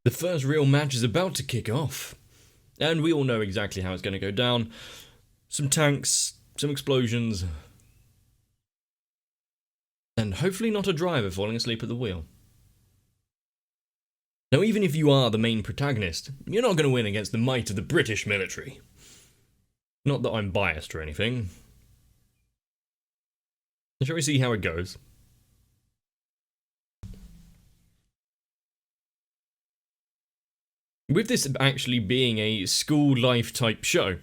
The first real match is about to kick off, and we all know exactly how it's going to go down. Some tanks, some explosions, and hopefully not a driver falling asleep at the wheel. Now, even if you are the main protagonist, you're not going to win against the might of the British military. Not that I'm biased or anything. Shall we see how it goes? With this actually being a school life type show,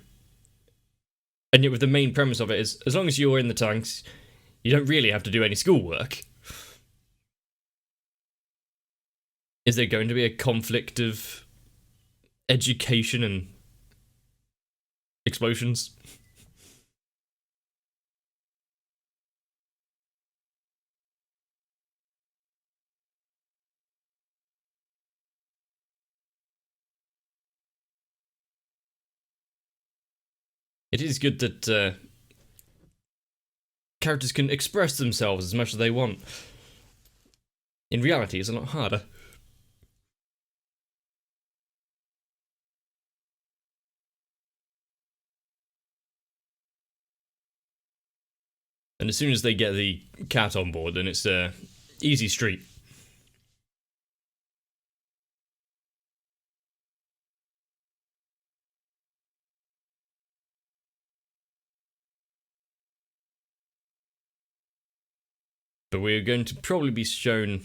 and yet with the main premise of it is, as long as you're in the tanks, you don't really have to do any schoolwork. Is there going to be a conflict of education and explosions? It is good that characters can express themselves as much as they want. In reality, it's a lot harder. And as soon as they get the cat on board, then it's a easy street. But we're going to probably be shown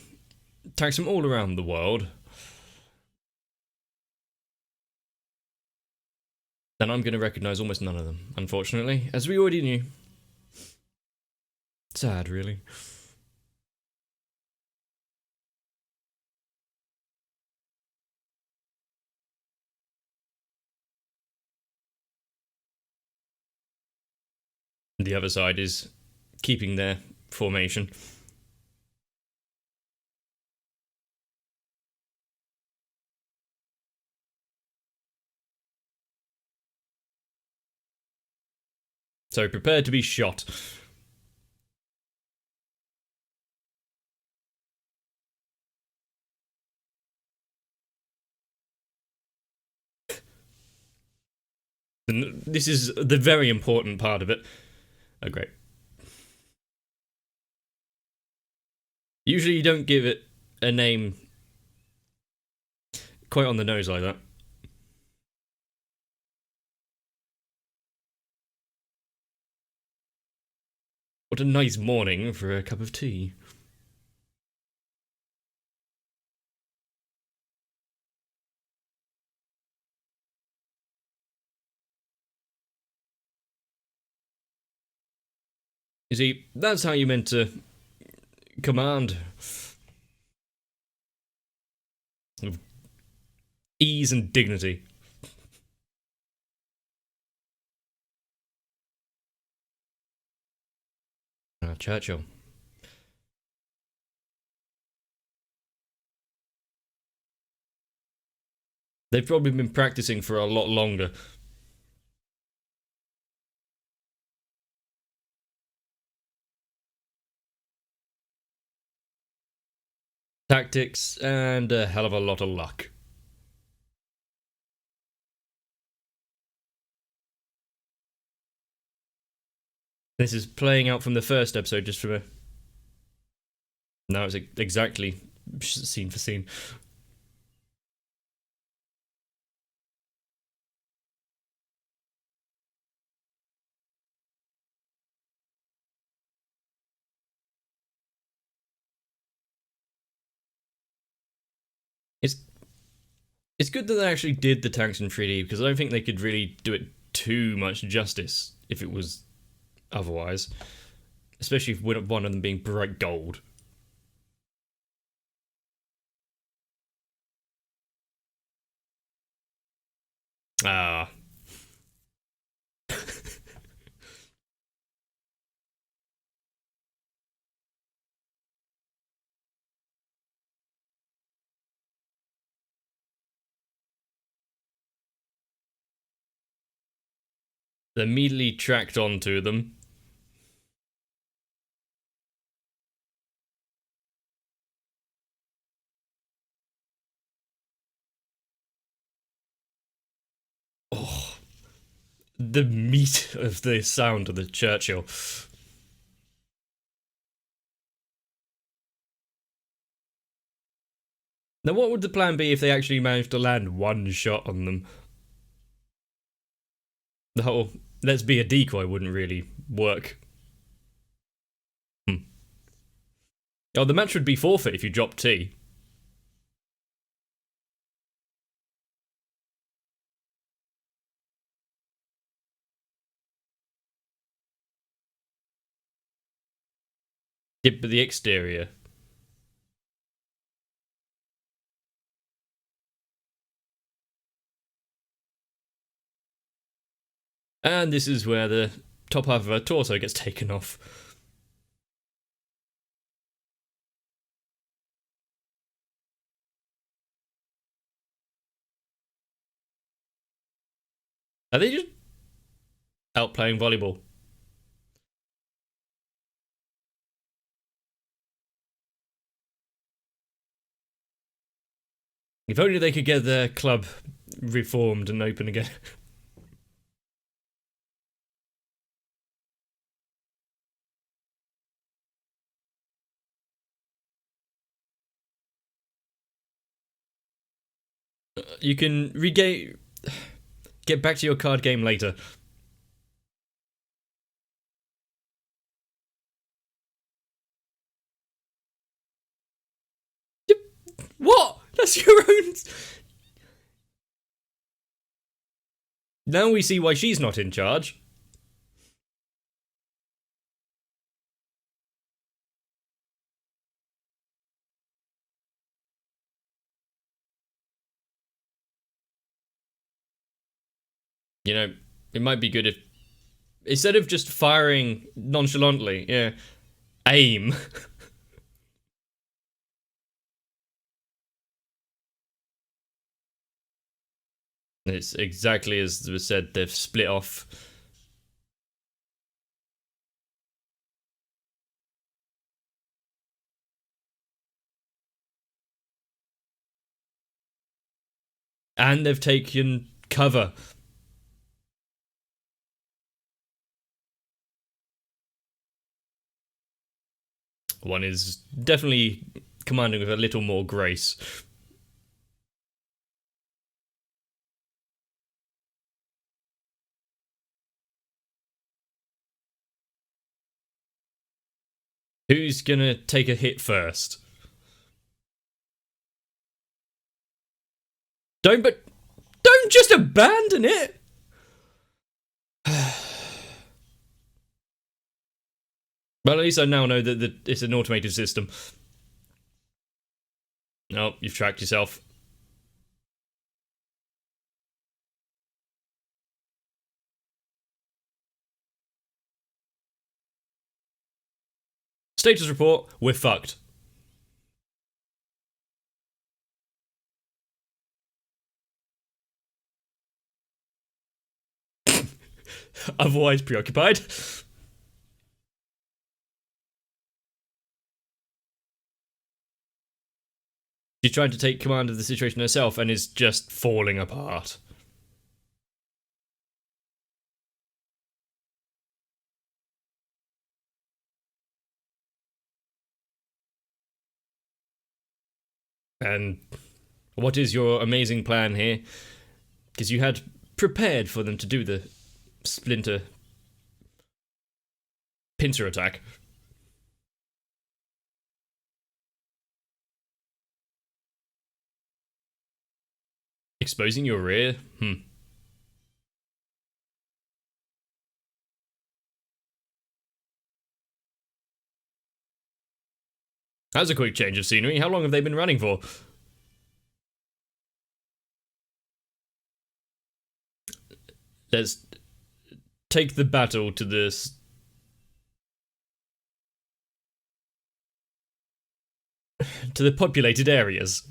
tanks from all around the world. And I'm going to recognise almost none of them, unfortunately, as we already knew. Sad, really. The other side is keeping their formation. So prepare to be shot. And this is the very important part of it. Oh, great. Usually you don't give it a name quite on the nose like that. What a nice morning for a cup of tea. You see, that's how you meant to command. Of ease and dignity. Churchill. They've probably been practicing for a lot longer. Tactics and a hell of a lot of luck. This is playing out from the first episode, just from a... Now it's exactly scene for scene. It's it's good that they actually did the tanks in 3D, because I don't think they could really do it too much justice if it was otherwise. Especially if one of them being bright gold. Ah. They immediately tracked onto them. the meat of the sound of the Churchill. Now, what would the plan be if they actually managed to land one shot on them? The whole "let's be a decoy" wouldn't really work. Oh, the match would be forfeit if you dropped T. Yeah, but the exterior. And this is where the top half of her torso gets taken off. Are they just out playing volleyball? If only they could get their club reformed and open again. You can get back to your card game later. What? That's your own. Now we see why she's not in charge. You know, it might be good if, instead of just firing nonchalantly, yeah, aim. It's exactly as was said, they've split off. And they've taken cover. One is definitely commanding with a little more grace. Who's gonna take a hit first? Don't just abandon it. Well, at least I now know that it's an automated system. No, you've tracked yourself. Status report, we're fucked. Otherwise preoccupied. She's trying to take command of the situation herself and is just falling apart. And what is your amazing plan here? Because you had prepared for them to do the splinter pincer attack. Exposing your rear? That's a quick change of scenery. How long have they been running for? Let's take the battle to this. To the populated areas.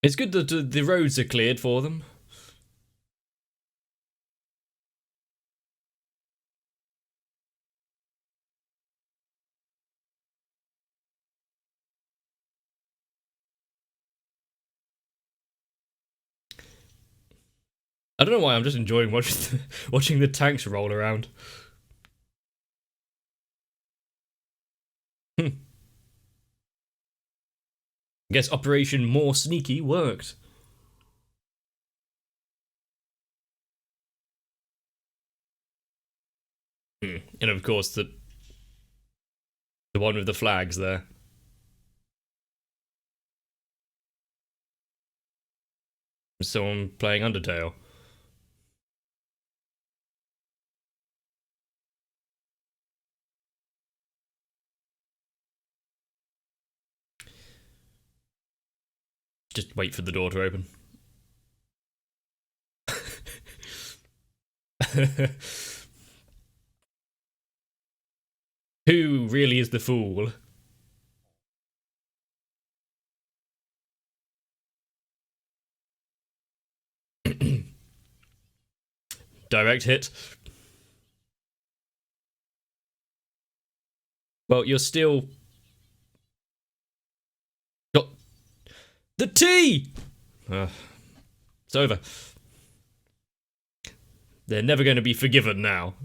It's good that the roads are cleared for them. I don't know why, I'm just enjoying watching the tanks roll around. I guess Operation More Sneaky worked. And of course, the one with the flags there. Someone playing Undertale. Just wait for the door to open. Who really is the fool? Direct hit. Well, you're still got the T. It's over. They're never going to be forgiven now.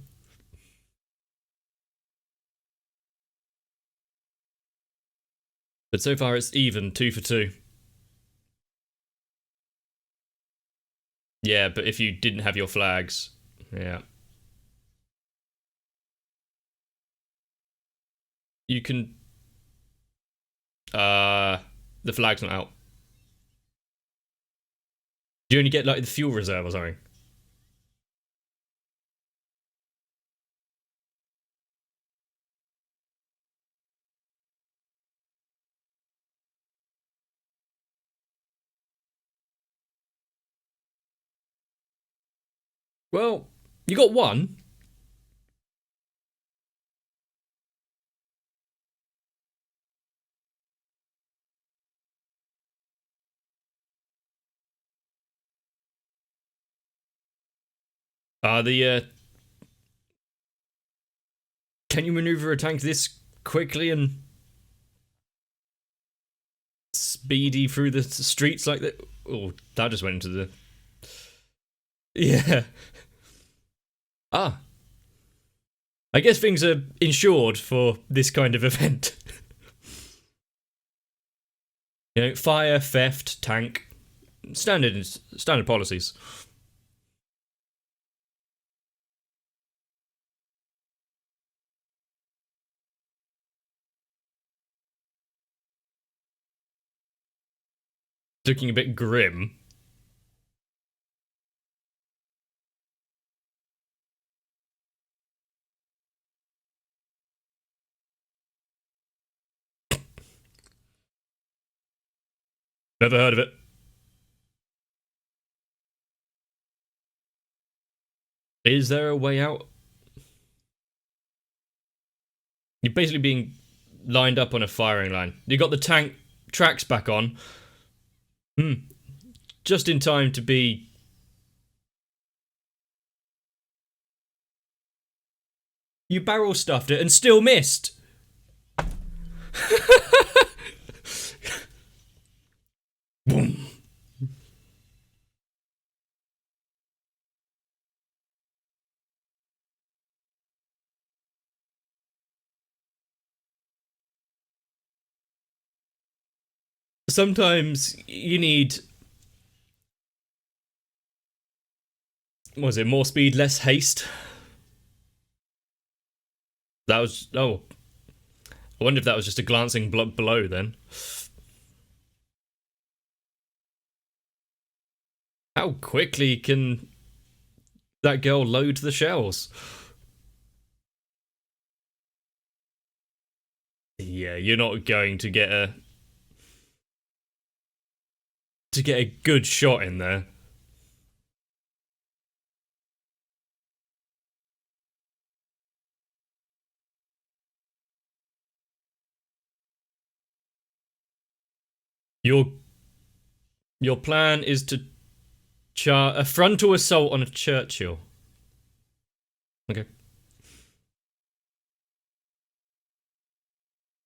But so far it's even, 2 for 2. Yeah, but if you didn't have your flags, yeah. You can... the flag's not out. Do you only get, like, the fuel reserve or something? Well, you got one. Can you maneuver a tank this quickly and speedy through the streets like that? Oh, that just went into the... Yeah. Ah. I guess things are insured for this kind of event. You know, fire, theft, tank, standard policies. Looking a bit grim. Never heard of it. Is there a way out? You're basically being lined up on a firing line. You got the tank tracks back on. Just in time to be... You barrel stuffed it and still missed. Boom. Sometimes you need... What was it? More speed, less haste? That was... Oh. I wonder if that was just a glancing blow then. How quickly can that girl load the shells? Yeah, you're not going to get a... to get a good shot in there. Your plan is to a frontal assault on a Churchill. Okay.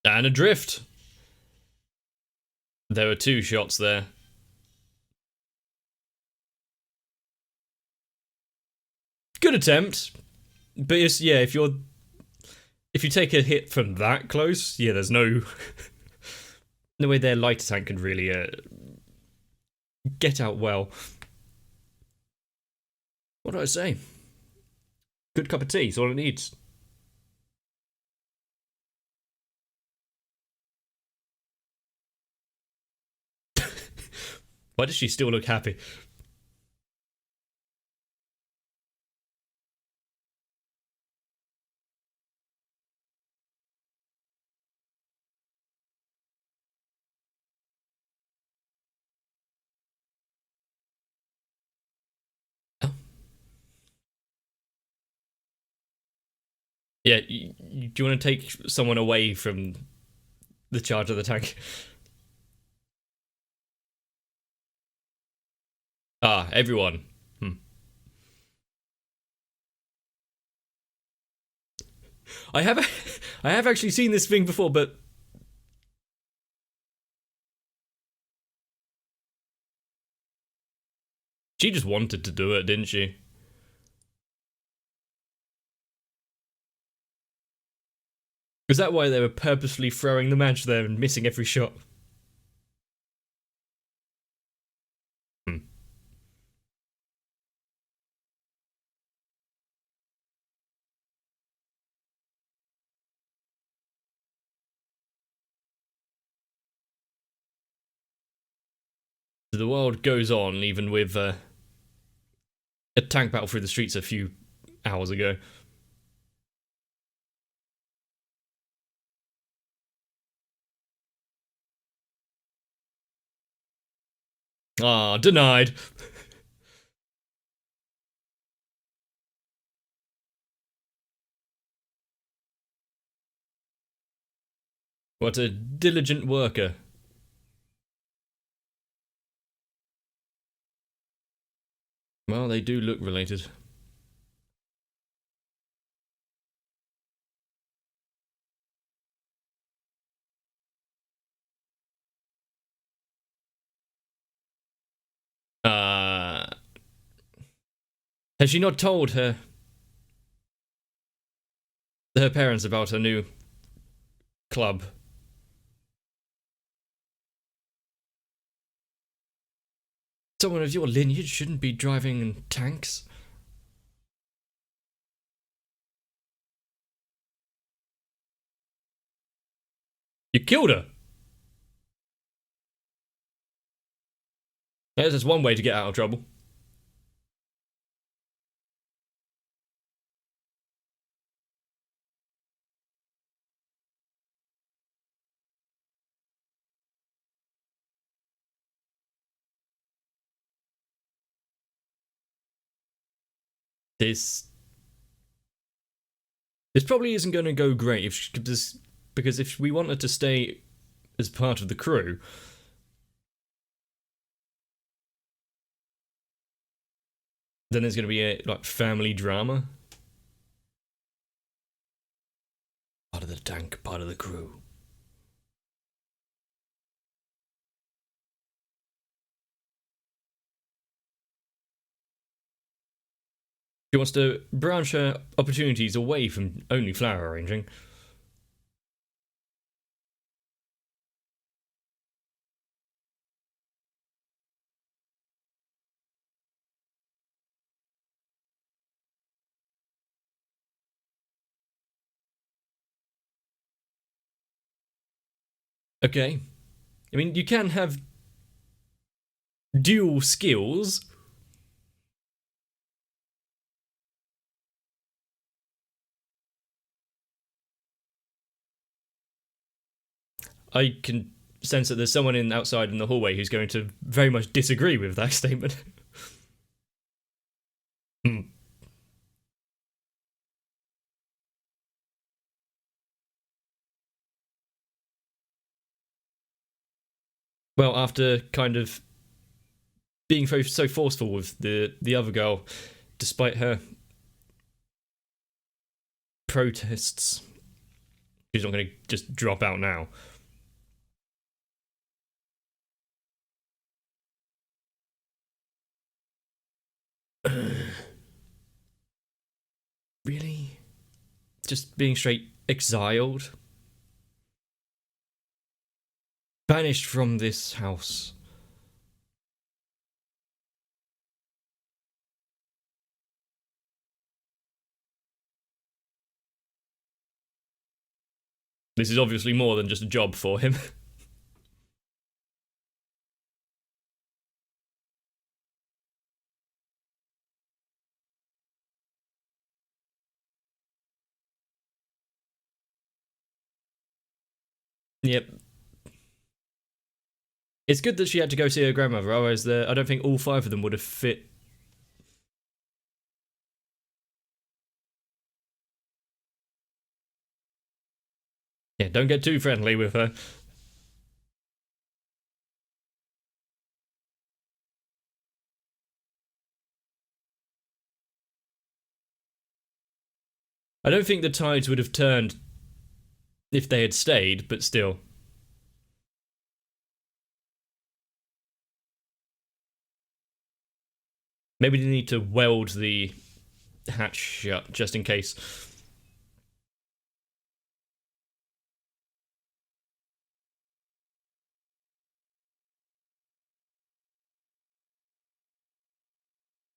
And adrift. There were 2 shots there. good attempt, but it's, yeah, if you take a hit from that close, yeah, there's no way their lighter tank could really get out well. What do I say? Good cup of tea is all it needs. Why does she still look happy? Oh. Yeah, do you want to take someone away from the charge of the tank? Ah, everyone. I have I have actually seen this thing before, but she just wanted to do it, didn't she? Was that why they were purposely throwing the match there and missing every shot? Hmm. The world goes on even with a tank battle through the streets a few hours ago. Ah, denied. What a diligent worker. Well, they do look related. Uh, has she not told her parents about her new club? Someone of your lineage shouldn't be driving tanks. You killed her. That's just one way to get out of trouble. This probably isn't going to go great because if we want her to stay as part of the crew, then there's going to be a like family drama. Part of the tank, part of the crew. She wants to branch her opportunities away from only flower arranging. Okay. I mean, you can have dual skills. I can sense that there's someone outside in the hallway who's going to very much disagree with that statement. Hmm. Well, after kind of being so forceful with the other girl, despite her protests, she's not going to just drop out now. Really? Just being straight exiled? Banished from this house. This is obviously more than just a job for him. Yep. It's good that she had to go see her grandmother, otherwise I don't think all 5 of them would have fit. Yeah, don't get too friendly with her. I don't think the tides would have turned if they had stayed, but still. Maybe they need to weld the hatch shut, just in case.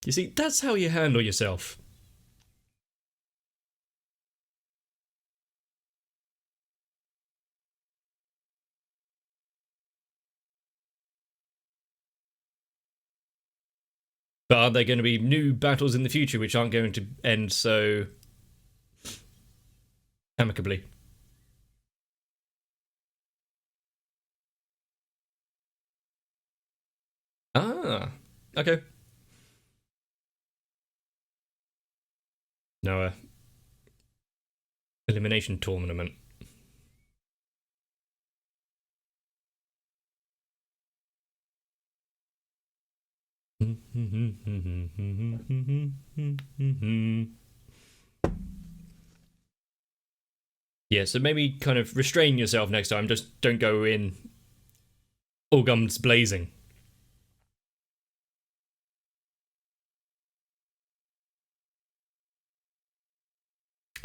You see, that's how you handle yourself. But are there going to be new battles in the future which aren't going to end so amicably? Ah, okay. No, elimination tournament. Yeah, so maybe kind of restrain yourself next time. Just don't go in all guns blazing.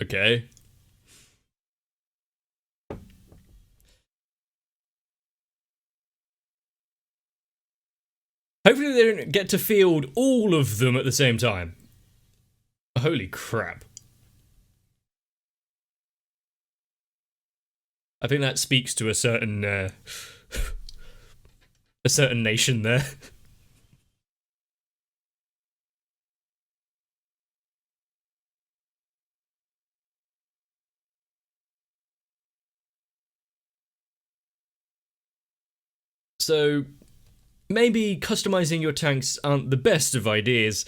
Okay. Hopefully they don't get to field all of them at the same time. Holy crap. I think that speaks to a certain nation there. So maybe customizing your tanks aren't the best of ideas.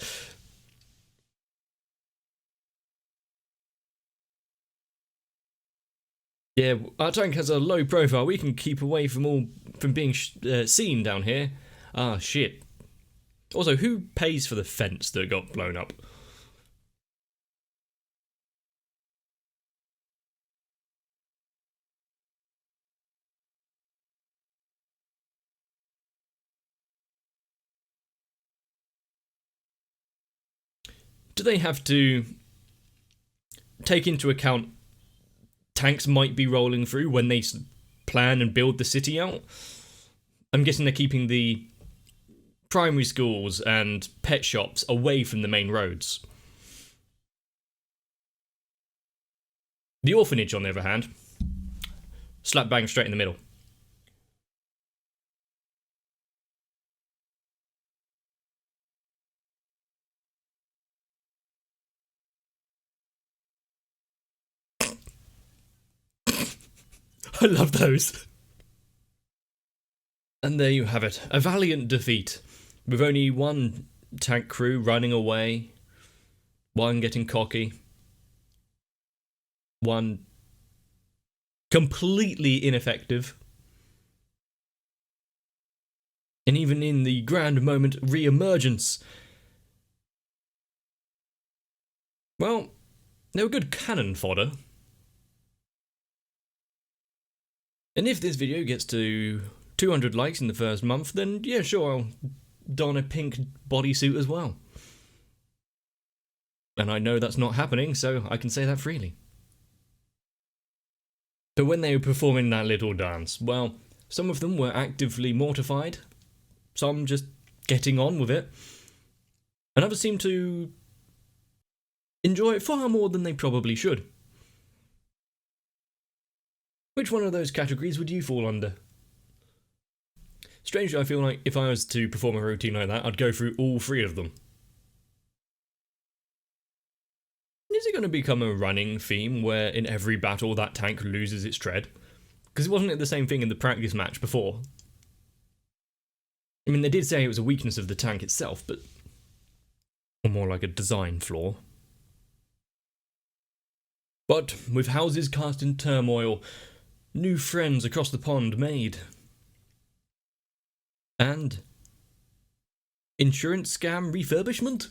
Yeah, our tank has a low profile. We can keep away from being seen down here. Ah, shit. Also, who pays for the fence that got blown up? Do they have to take into account tanks might be rolling through when they plan and build the city out? I'm guessing they're keeping the primary schools and pet shops away from the main roads. The orphanage, on the other hand, slap bang straight in the middle. I love those. And there you have it. A valiant defeat. With only one tank crew running away, one getting cocky, one completely ineffective, and even in the grand moment, re-emergence. Well, they were good cannon fodder. And if this video gets to 200 likes in the first month, then yeah, sure, I'll don a pink bodysuit as well. And I know that's not happening, so I can say that freely. But when they were performing that little dance, well, some of them were actively mortified, some just getting on with it, and others seemed to enjoy it far more than they probably should. Which one of those categories would you fall under? Strangely, I feel like if I was to perform a routine like that, I'd go through all three of them. Is it going to become a running theme where in every battle that tank loses its tread? Because wasn't it the same thing in the practice match before? I mean, they did say it was a weakness of the tank itself, but or more like a design flaw. But with houses cast in turmoil, new friends across the pond made, and insurance scam refurbishment?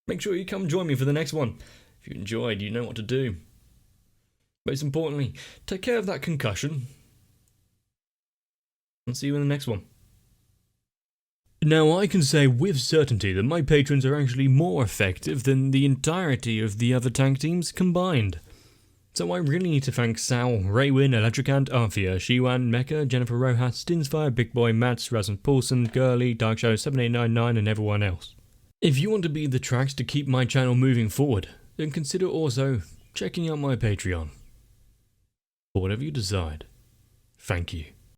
Make sure you come join me for the next one. If you enjoyed, you know what to do. Most importantly, take care of that concussion. I'll see you in the next one. Now, I can say with certainty that my patrons are actually more effective than the entirety of the other tank teams combined. So I really need to thank Sal, Raywin, Electricant, Arthea, Shiwan, Mecha, Jennifer Rojas, Stinsfire, Big Boy, Mats, Rasmus Paulson, Girly, Darkshadow 7899 and everyone else. If you want to be the tracks to keep my channel moving forward, then consider also checking out my Patreon. For whatever you decide, thank you.